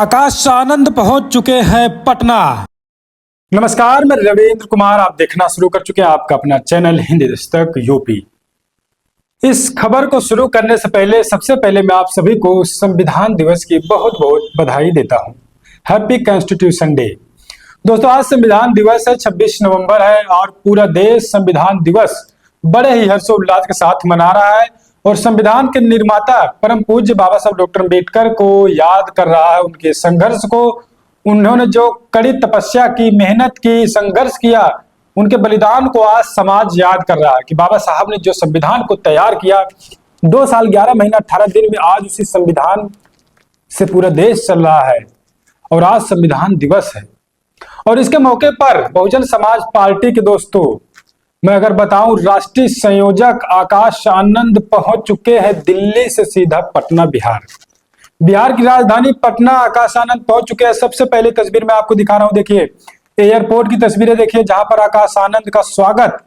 आकाश आनंद पहुंच चुके हैं पटना। नमस्कार, मैं रविंद्र कुमार, आप देखना शुरू कर चुके हैं आपका अपना चैनल हिंदी दस्तक यूपी। इस खबर को शुरू करने से पहले सबसे पहले मैं आप सभी को संविधान दिवस की बहुत बहुत बधाई देता हूं। Happy constitution day. दोस्तों, आज संविधान दिवस है, 26 नवंबर है और पूरा देश संविधान दिवस बड़े ही हर्षोल्लास के साथ मना रहा है और संविधान के निर्माता परम पूज्य बाबा साहब डॉक्टर अम्बेडकर को याद कर रहा है। उनके संघर्ष को, उन्होंने जो कड़ी तपस्या की, मेहनत की, संघर्ष किया, उनके बलिदान को आज समाज याद कर रहा है कि बाबा साहब ने जो संविधान को तैयार किया 2 साल 11 महीना 18 दिन में, आज उसी संविधान से पूरा देश चल रहा है और आज संविधान दिवस है। और इसके मौके पर बहुजन समाज पार्टी के दोस्तों, मैं अगर बताऊं, राष्ट्रीय संयोजक आकाश आनंद पहुंच चुके हैं दिल्ली से सीधा पटना, बिहार की राजधानी पटना। आकाश आनंद पहुंच चुके हैं। सबसे पहले तस्वीर मैं आपको दिखा रहा हूं, देखिए एयरपोर्ट की तस्वीरें देखिए, जहां पर आकाश आनंद का स्वागत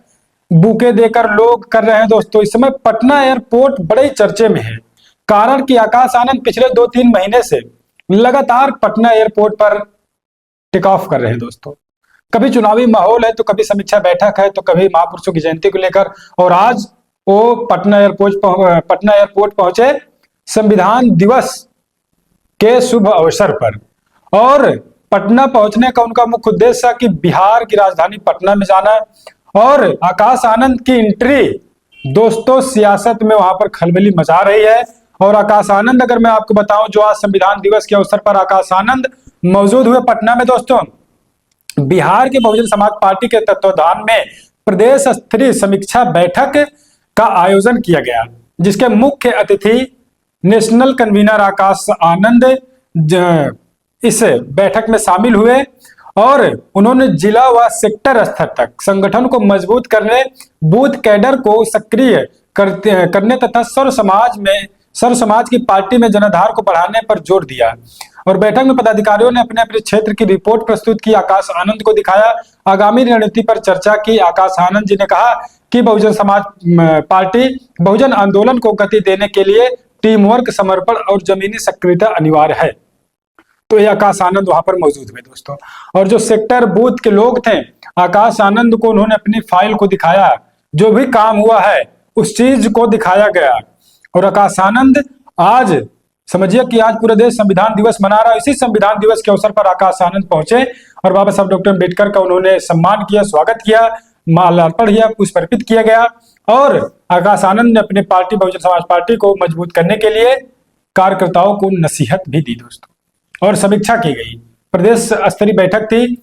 बुके देकर लोग कर रहे हैं। दोस्तों, इस समय पटना एयरपोर्ट बड़े चर्चे में है, कारण कि आकाश आनंद पिछले 2-3 महीने से लगातार पटना एयरपोर्ट पर टेक ऑफ कर रहे हैं। दोस्तों, कभी चुनावी माहौल है तो कभी समीक्षा बैठक है तो कभी महापुरुषों की जयंती को लेकर, और आज वो पटना एयरपोर्ट पहुंचे संविधान दिवस के शुभ अवसर पर। और पटना पहुंचने का उनका मुख्य उद्देश्य है कि बिहार की राजधानी पटना में जाना। और आकाश आनंद की एंट्री, दोस्तों, सियासत में वहां पर खलबली मचा रही है। और आकाश आनंद, अगर मैं आपको बताऊं, जो आज संविधान दिवस के अवसर पर आकाश आनंद मौजूद हुए पटना में, दोस्तों, बिहार के बहुजन समाज पार्टी के तत्वाधान में प्रदेश स्तरीय समीक्षा बैठक का आयोजन किया गया, जिसके मुख्य अतिथि नेशनल कन्वीनर आकाश आनंद इस बैठक में शामिल हुए और उन्होंने जिला व सेक्टर स्तर तक संगठन को मजबूत करने, बूथ कैडर को सक्रिय करने तथा सर्व समाज की पार्टी में जनाधार को बढ़ाने पर जोर दिया। और बैठक में पदाधिकारियों ने अपने अपने क्षेत्र की रिपोर्ट प्रस्तुत की, आकाश आनंद को दिखाया, आगामी रणनीति पर चर्चा की। आकाश आनंद जी ने कहा कि बहुजन समाज पार्टी बहुजन आंदोलन को गति देने के लिए टीम वर्क, समर्पण और जमीनी सक्रियता अनिवार्य है। तो ये आकाश आनंद वहां पर मौजूद हुए दोस्तों। और जो सेक्टर बूथ के लोग थे, आकाश आनंद को उन्होंने अपनी फाइल को दिखाया, जो भी काम हुआ है उस चीज को दिखाया गया। और आकाश आनंद, आज समझिए कि आज पूरा देश संविधान दिवस मना रहा है। इसी संविधान दिवस के अवसर पर आकाश आनंद पहुंचे और बाबा साहब डॉक्टर अम्बेडकर का उन्होंने सम्मान किया, स्वागत किया, माल्यार्पण किया, पुष्प अर्पित किया गया। और आकाश आनंद ने अपने पार्टी बहुजन समाज पार्टी को मजबूत करने के लिए कार्यकर्ताओं को नसीहत भी दी दोस्तों। और समीक्षा की गई, प्रदेश स्तरीय बैठक थी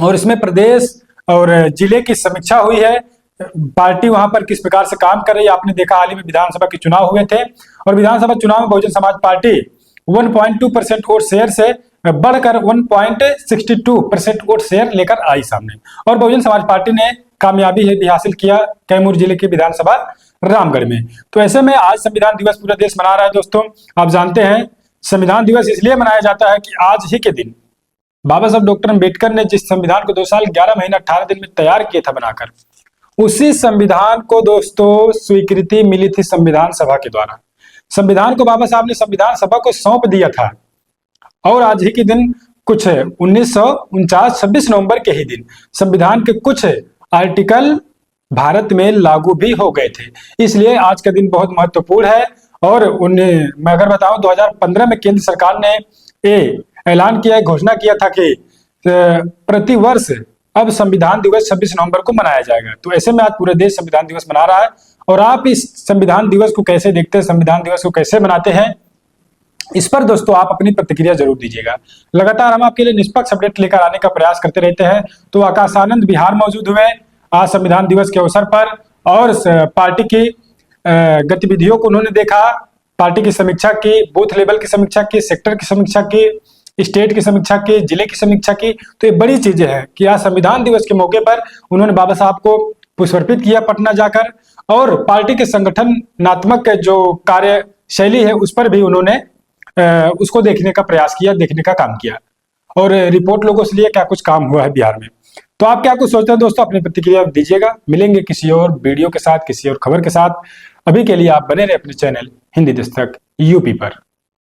और इसमें प्रदेश और जिले की समीक्षा हुई है। पार्टी वहां पर किस प्रकार से काम कर रही है, आपने देखा हाल ही में विधानसभा के चुनाव हुए थे और विधानसभा चुनाव में Bahujan Samaj party 1.2% vote share से बढ़कर 1.62% वोट शेयर लेकर आई सामने। और बहुजन समाज पार्टी ने कामयाबी भी हासिल किया कैमूर जिले के विधानसभा रामगढ़ में। तो ऐसे में आज संविधान दिवस पूरा देश मना रहा है। दोस्तों, आप जानते हैं संविधान दिवस इसलिए मनाया जाता है कि आज ही के दिन बाबा साहब डॉक्टर अम्बेडकर ने जिस संविधान को 2 साल 11 महीना 18 दिन में तैयार किया था बनाकर, उसी संविधान को दोस्तों स्वीकृति मिली थी संविधान सभा के द्वारा। संविधान को बाबा साहब ने संविधान सभा को सौंप दिया था और आज ही के दिन कुछ 1949 26 नवंबर के ही दिन संविधान के कुछ आर्टिकल भारत में लागू भी हो गए थे। इसलिए आज का दिन बहुत महत्वपूर्ण है। और मैं अगर बताऊं, 2015 में केंद्र सरकार ने ऐलान किया, घोषणा किया था कि प्रति वर्ष अब संविधान दिवस 26 नवंबर को मनाया जाएगा। तो ऐसे में आज पूरे देश संविधान दिवस मना रहा है। और आप इस संविधान दिवस को कैसे देखते हैं, संविधान दिवस को कैसे मनाते हैं, इस पर दोस्तों आप अपनी प्रतिक्रिया जरूर दीजिएगा। लगातार हम आपके लिए निष्पक्ष अपडेट लेकर आने का प्रयास करते रहते हैं। तो आकाश आनंद बिहार मौजूद हुए आज संविधान दिवस के अवसर पर और पार्टी की गतिविधियों को उन्होंने देखा, पार्टी की समीक्षा की, बूथ लेवल की समीक्षा की, सेक्टर की समीक्षा की, स्टेट की समीक्षा की, जिले की समीक्षा की। तो ये बड़ी चीजें हैं कि आज संविधान दिवस के मौके पर उन्होंने बाबा साहब को पुष्प अर्पित किया पटना जाकर और पार्टी के संगठनात्मक जो कार्यशैली है उस पर भी उन्होंने उसको देखने का प्रयास किया, देखने का काम किया और रिपोर्ट लोगों से लिए क्या कुछ काम हुआ है बिहार में। तो आप क्या कुछ सोचते हैं दोस्तों, अपनी प्रतिक्रिया दीजिएगा। मिलेंगे किसी और वीडियो के साथ, किसी और खबर के साथ। अभी के लिए आप बने रहे अपने चैनल हिंदी दस्तक यूपी पर।